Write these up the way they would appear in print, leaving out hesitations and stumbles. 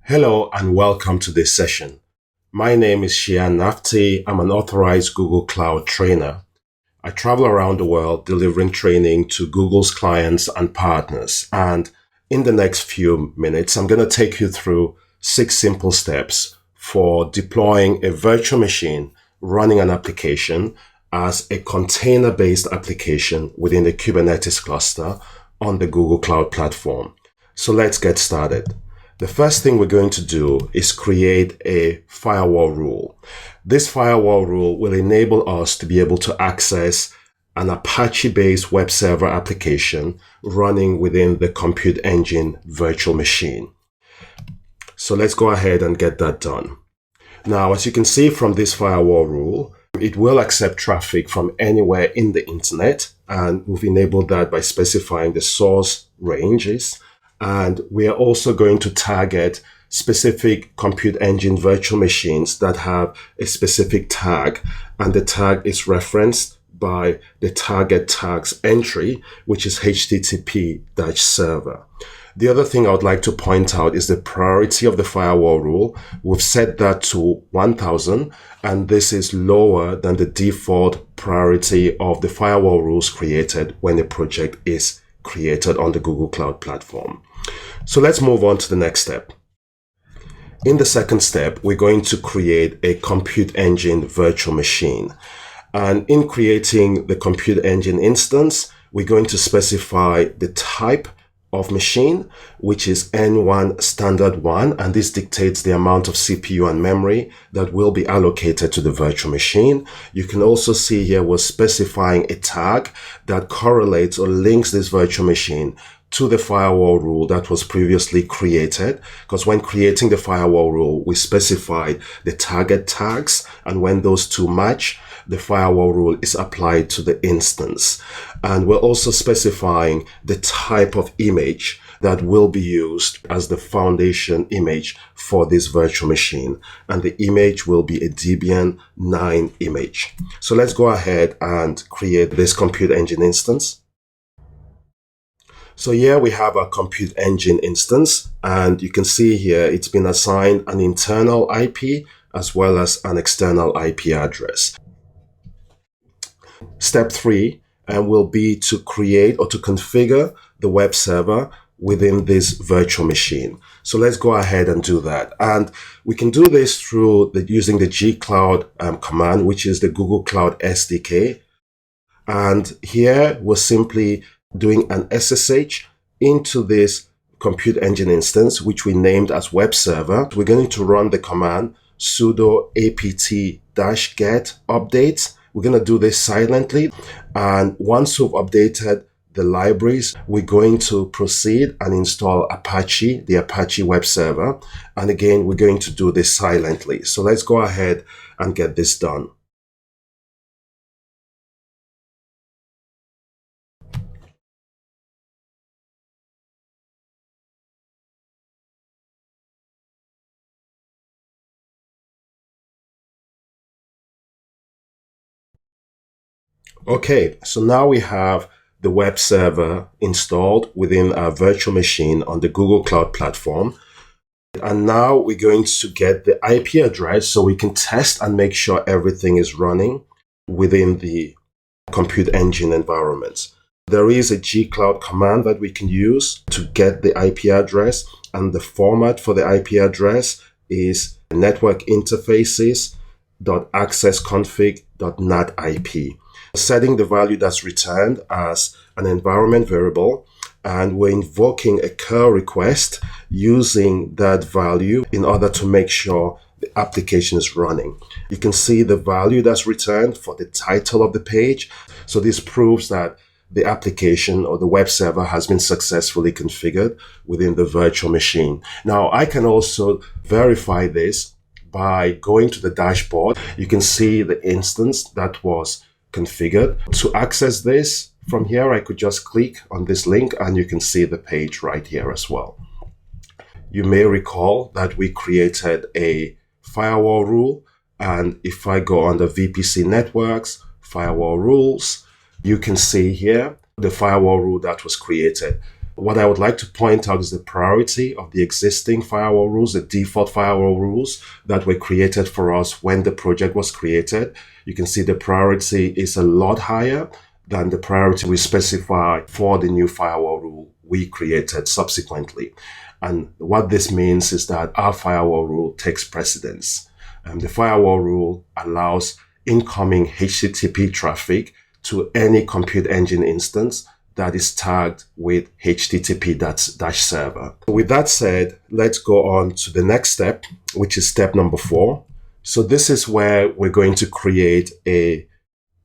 Hello and welcome to this session. My name is Shian Nafti. I'm an authorized Google Cloud trainer. I travel around the world delivering training to Google's clients and partners. And in the next few minutes, I'm going to take you through 6 simple steps for deploying a virtual machine, running an application as a container-based application within the Kubernetes cluster on the Google Cloud platform. So let's get started. The first thing we're going to do is create a firewall rule. This firewall rule will enable us to be able to access an Apache-based web server application running within the Compute Engine virtual machine. So let's go ahead and get that done. Now, as you can see from this firewall rule, it will accept traffic from anywhere in the internet, and we've enabled that by specifying the source ranges. And we are also going to target specific Compute Engine virtual machines that have a specific tag, and the tag is referenced by the target tags entry, which is HTTP-server. The other thing I would like to point out is the priority of the firewall rule. We've set that to 1000, and this is lower than the default priority of the firewall rules created when a project is created on the Google Cloud platform. So let's move on to the next step. In the second step, we're going to create a Compute Engine virtual machine. And in creating the Compute Engine instance, we're going to specify the type of machine, which is N1 standard 1, and this dictates the amount of CPU and memory that will be allocated to the virtual machine. You can also see here we're specifying a tag that correlates or links this virtual machine to the firewall rule that was previously created, because when creating the firewall rule, we specified the target tags, and when those two match, the firewall rule is applied to the instance. And we're also specifying the type of image that will be used as the foundation image for this virtual machine. And the image will be a Debian 9 image. So let's go ahead and create this Compute Engine instance. So here we have our Compute Engine instance, and you can see here it's been assigned an internal IP as well as an external IP address. Step 3 will be to create or to configure the web server within this virtual machine. So let's go ahead and do that. And we can do this through using the gcloud command, which is the Google Cloud SDK. And here we're simply doing an SSH into this Compute Engine instance, which we named as web server. We're going to run the command sudo apt-get updates. We're going to do this silently. And once we've updated the libraries, we're going to proceed and install Apache, the Apache web server. And again, we're going to do this silently. So let's go ahead and get this done. Okay, so now we have the web server installed within our virtual machine on the Google Cloud platform. And now we're going to get the IP address so we can test and make sure everything is running within the Compute Engine environment. There is a gcloud command that we can use to get the IP address, and the format for the IP address is network interfaces.accessconfig.NAT/IP. Setting the value that's returned as an environment variable, and we're invoking a curl request using that value in order to make sure the application is running. You can see the value that's returned for the title of the page. So this proves that the application or the web server has been successfully configured within the virtual machine. Now, I can also verify this by going to the dashboard. You can see the instance that was configured. To access this from here, I could just click on this link and you can see the page right here as well. You may recall that we created a firewall rule, and if I go under VPC networks, firewall rules, you can see here the firewall rule that was created. What I would like to point out is the priority of the existing firewall rules, the default firewall rules that were created for us when the project was created. You can see the priority is a lot higher than the priority we specify for the new firewall rule we created subsequently. And what this means is that our firewall rule takes precedence. The firewall rule allows incoming HTTP traffic to any compute engine instance that is tagged with http-server. With that said, let's go on to the next step, which is step number 4. So this is where we're going to create a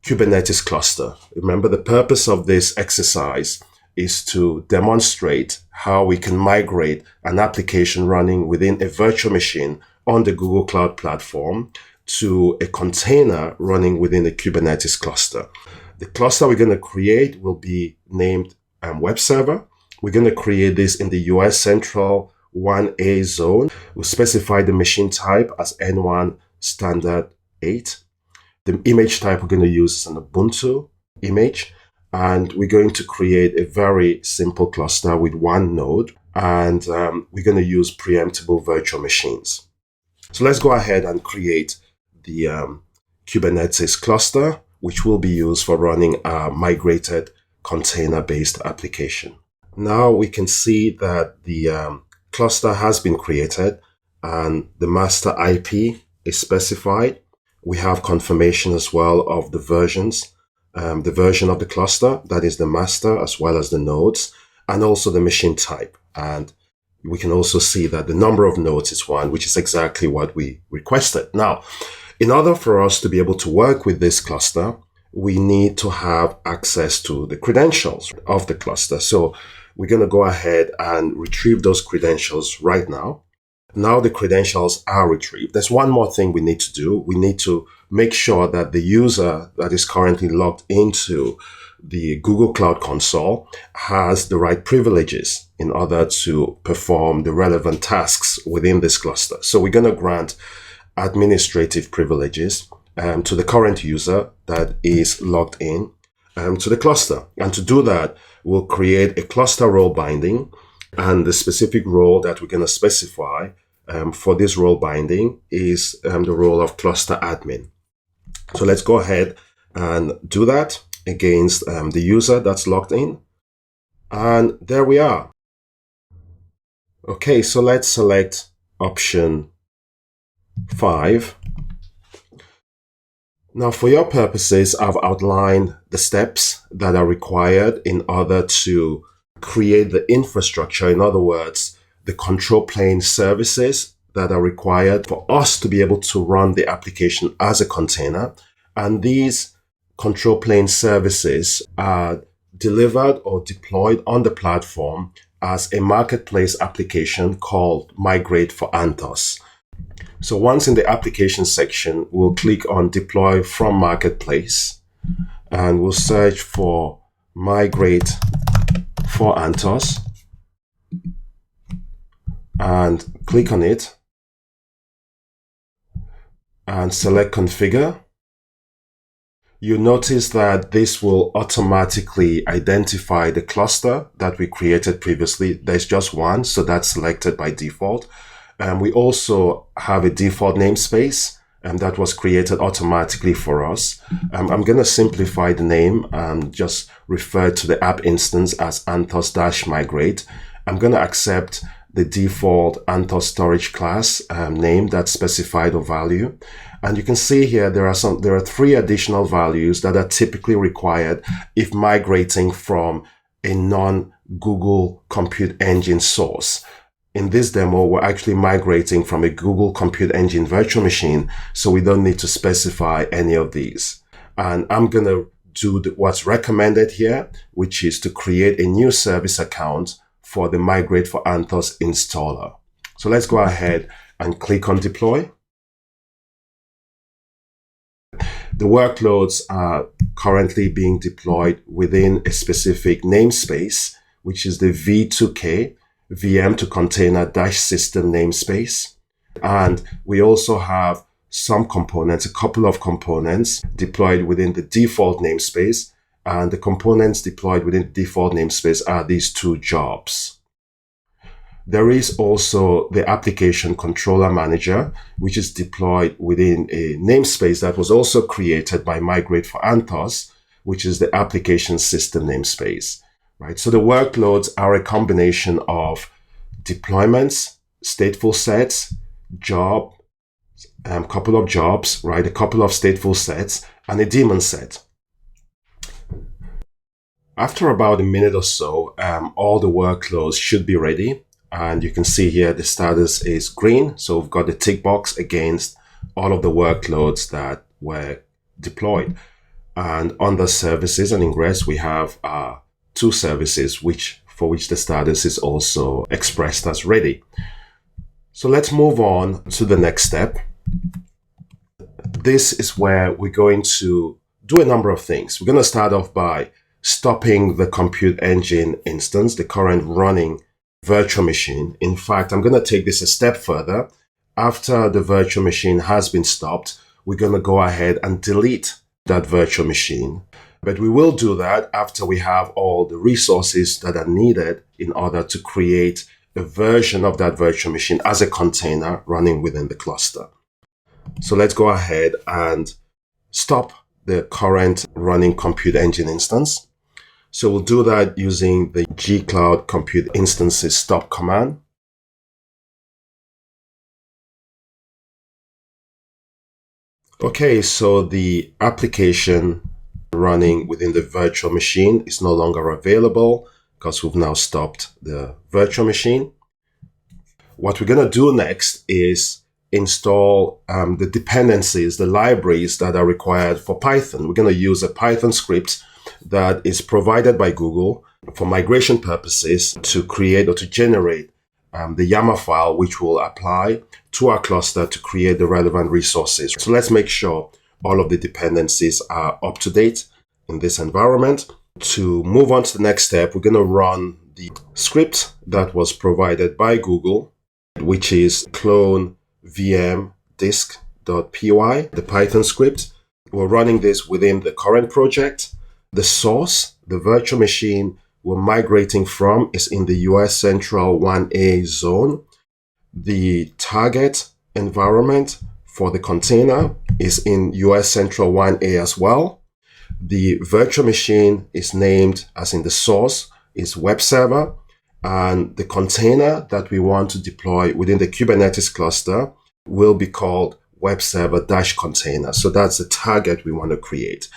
Kubernetes cluster. Remember, the purpose of this exercise is to demonstrate how we can migrate an application running within a virtual machine on the Google Cloud Platform to a container running within a Kubernetes cluster. The cluster we're going to create will be named web server. We're going to create this in the US Central 1A zone. We'll specify the machine type as N1 standard 8. The image type we're going to use is an Ubuntu image. And we're going to create a very simple cluster with one node. And we're going to use preemptible virtual machines. So let's go ahead and create the Kubernetes cluster, which will be used for running a migrated container-based application. Now we can see that the cluster has been created and the master IP is specified. We have confirmation as well of the versions, the version of the cluster, that is the master, as well as the nodes, and also the machine type. And we can also see that the number of nodes is 1, which is exactly what we requested. Now, in order for us to be able to work with this cluster, we need to have access to the credentials of the cluster. So we're going to go ahead and retrieve those credentials right now. Now the credentials are retrieved. There's one more thing we need to do. We need to make sure that the user that is currently logged into the Google Cloud Console has the right privileges in order to perform the relevant tasks within this cluster. So we're going to grant administrative privileges to the current user that is logged in to the cluster. And to do that, we'll create a cluster role binding, and the specific role that we're going to specify for this role binding is the role of cluster admin. So let's go ahead and do that against the user that's logged in. And there we are. Okay, so let's select option 5. Now, for your purposes, I've outlined the steps that are required in order to create the infrastructure. In other words, the control plane services that are required for us to be able to run the application as a container. And these control plane services are delivered or deployed on the platform as a marketplace application called Migrate for Anthos. So once in the application section, we'll click on Deploy from Marketplace, and we'll search for Migrate for Anthos and click on it and select Configure. You notice that this will automatically identify the cluster that we created previously. There's just one, so that's selected by default. We also have a default namespace that was created automatically for us. I'm going to simplify the name and just refer to the app instance as Anthos-Migrate. I'm going to accept the default Anthos storage class name that's specified or value. And you can see here there are 3 additional values that are typically required if migrating from a non-Google Compute Engine source. In this demo, we're actually migrating from a Google Compute Engine virtual machine, so we don't need to specify any of these. And I'm going to do what's recommended here, which is to create a new service account for the Migrate for Anthos installer. So let's go ahead and click on Deploy. The workloads are currently being deployed within a specific namespace, which is the V2K VM to container -system namespace. And we also have some components, a couple of components deployed within the default namespace. And the components deployed within the default namespace are these two jobs. There is also the application controller manager, which is deployed within a namespace that was also created by Migrate for Anthos, which is the application system namespace, right? So the workloads are a combination of deployments, stateful sets, job, couple of jobs, right? A couple of stateful sets and a daemon set. After about a minute or so, all the workloads should be ready. And you can see here the status is green. So we've got the tick box against all of the workloads that were deployed. And under services and ingress, we have two services for which the status is also expressed as ready. So let's move on to the next step. This is where we're going to do a number of things. We're going to start off by stopping the compute engine instance, the current running virtual machine. In fact, I'm going to take this a step further. After the virtual machine has been stopped, we're going to go ahead and delete that virtual machine. But we will do that after we have all the resources that are needed in order to create a version of that virtual machine as a container running within the cluster. So let's go ahead and stop the current running compute engine instance. So we'll do that using the gcloud compute instances stop command. Okay, so the application running within the virtual machine is no longer available because we've now stopped the virtual machine. What we're going to do next is install the dependencies, the libraries that are required for Python. We're going to use a Python script that is provided by Google for migration purposes to create or to generate the YAML file, which will apply to our cluster to create the relevant resources. So let's make sure all of the dependencies are up to date in this environment. To move on to the next step, we're going to run the script that was provided by Google, which is clone vm disk.py, the Python script. We're running this within the current project. The source, the virtual machine we're migrating from, is in the US Central 1A zone. The target environment for the container is in US Central 1A as well. The virtual machine is named, as in the source, is web server. And the container that we want to deploy within the Kubernetes cluster will be called web server-container. So that's the target we want to create.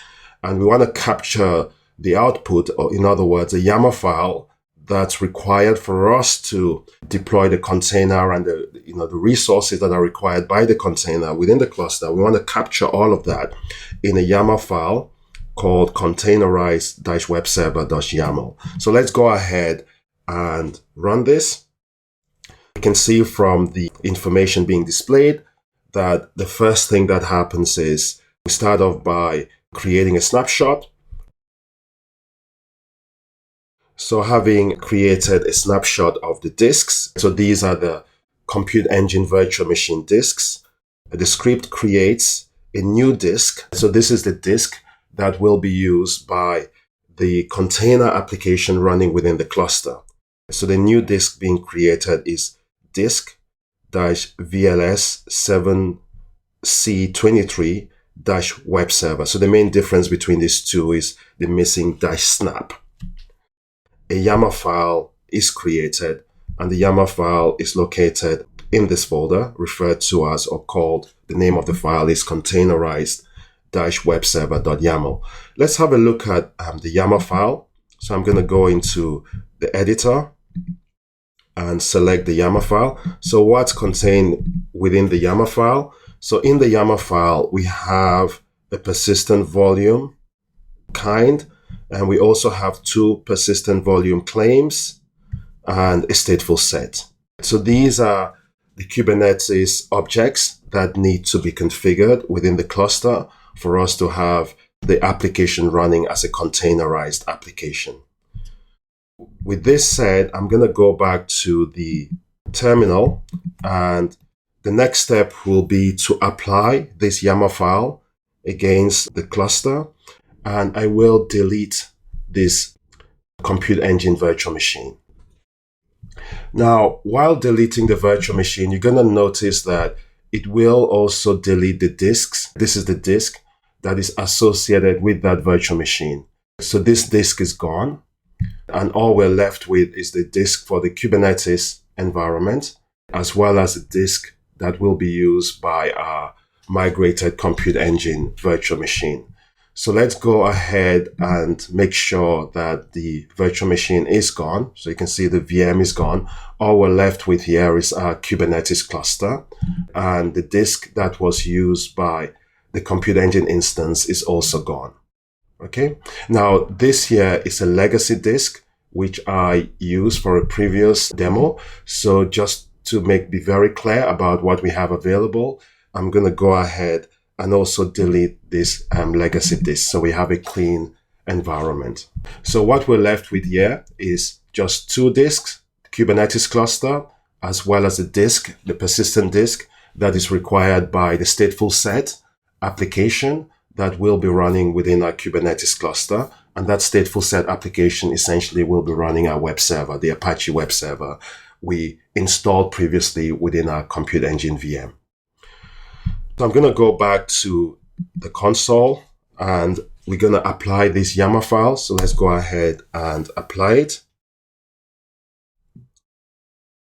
And we want to capture the output, or in other words, a YAML file that's required for us to deploy the container and the resources that are required by the container within the cluster. We want to capture all of that in a YAML file called containerized-webserver.yaml. So let's go ahead and run this. You can see from the information being displayed that the first thing that happens is we start off by creating a snapshot. So having created a snapshot of the disks, so these are the compute engine virtual machine disks, the script creates a new disk. So this is the disk that will be used by the container application running within the cluster. So the new disk being created is disk-VLS7C23-web server. So the main difference between these two is the missing -snap. A YAML file is created, and the YAML file is located in this folder, referred to as, or called, the name of the file is containerized-webserver.yaml. Let's have a look at the YAML file. So I'm going to go into the editor and select the YAML file. So what's contained within the YAML file? So in the YAML file, we have a persistent volume kind, and we also have two persistent volume claims and a stateful set. So these are the Kubernetes objects that need to be configured within the cluster for us to have the application running as a containerized application. With this said, I'm going to go back to the terminal, and the next step will be to apply this YAML file against the cluster. and I will delete this compute engine virtual machine. Now, while deleting the virtual machine, you're going to notice that it will also delete the disks. This is the disk that is associated with that virtual machine. So this disk is gone, and all we're left with is the disk for the Kubernetes environment, as well as the disk that will be used by our migrated compute engine virtual machine. So let's go ahead and make sure that the virtual machine is gone. So you can see the VM is gone. All we're left with here is our Kubernetes cluster, and the disk that was used by the compute engine instance is also gone. Okay. Now this here is a legacy disk, which I used for a previous demo. So just to be very clear about what we have available, I'm going to go ahead and also delete this legacy disk, so we have a clean environment. So what we're left with here is just two disks, Kubernetes cluster, as well as the disk, the persistent disk that is required by the stateful set application that will be running within our Kubernetes cluster. And that stateful set application essentially will be running our web server, the Apache web server we installed previously within our compute engine VM. So I'm going to go back to the console, and we're going to apply this YAML file. So let's go ahead and apply it.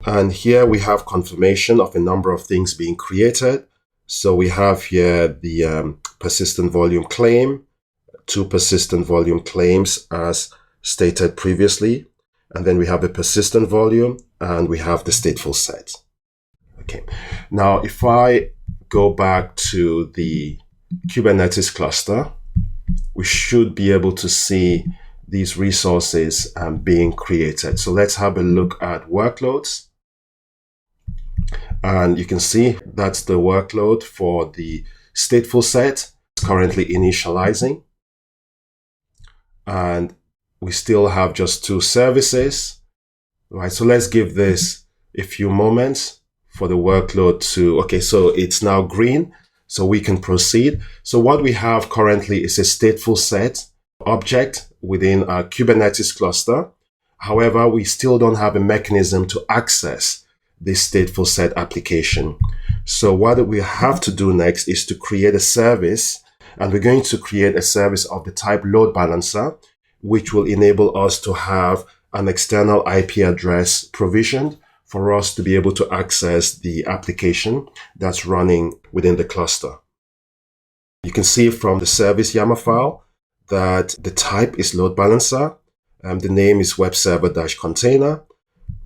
And here we have confirmation of a number of things being created. So we have here the persistent volume claim, two persistent volume claims as stated previously. And then we have the persistent volume, and we have the stateful set. Okay. Now, if I go back to the Kubernetes cluster, we should be able to see these resources being created. So let's have a look at workloads. And you can see that's the workload for the stateful set. It's currently initializing. And we still have just two services, right? So let's give this a few moments for the workload to, okay, so it's now green, so we can proceed. So what we have currently is a stateful set object within our Kubernetes cluster. However, we still don't have a mechanism to access this stateful set application. So what we have to do next is to create a service, and we're going to create a service of the type load balancer, which will enable us to have an external IP address provisioned for us to be able to access the application that's running within the cluster. You can see from the service YAML file that the type is load balancer, the name is web server-container,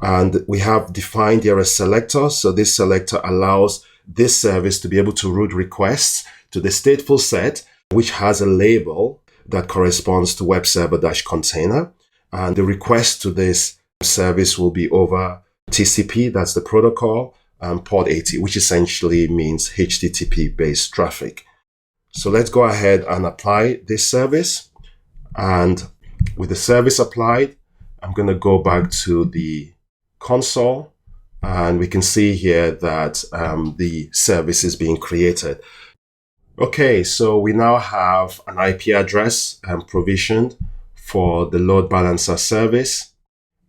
and we have defined here a selector. So this selector allows this service to be able to route requests to the stateful set, which has a label that corresponds to web server-container. And the request to this service will be over TCP, that's the protocol, port 80, which essentially means HTTP-based traffic. So let's go ahead and apply this service. And with the service applied, I'm going to go back to the console, and we can see here that the service is being created. Okay, so we now have an IP address provisioned for the load balancer service,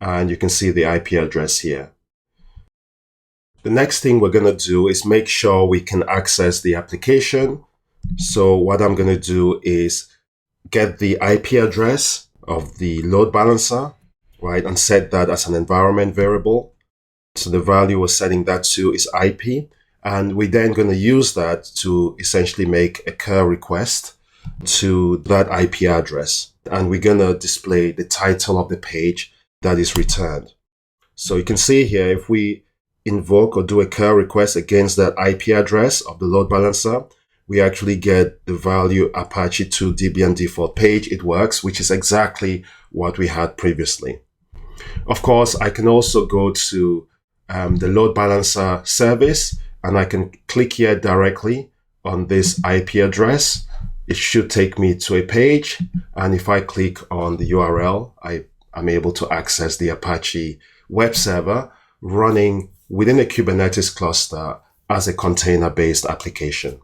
and you can see the IP address here. The next thing we're going to do is make sure we can access the application. So what I'm going to do is get the IP address of the load balancer, right, and set that as an environment variable. So the value we're setting that to is IP, and we're then going to use that to essentially make a curl request to that IP address. And we're going to display the title of the page that is returned. So you can see here, if we invoke or do a curl request against that IP address of the load balancer, we actually get the value Apache 2 Debian default page. It works, which is exactly what we had previously. Of course, I can also go to the load balancer service, and I can click here directly on this IP address. It should take me to a page. And if I click on the URL, I'm able to access the Apache web server running within a Kubernetes cluster as a container-based application.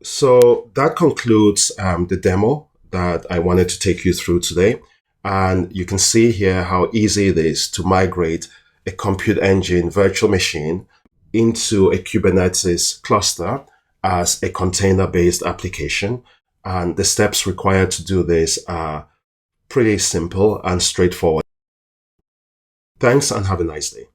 So that concludes the demo that I wanted to take you through today. And you can see here how easy it is to migrate a compute engine virtual machine into a Kubernetes cluster as a container-based application. And the steps required to do this are pretty simple and straightforward. Thanks and have a nice day.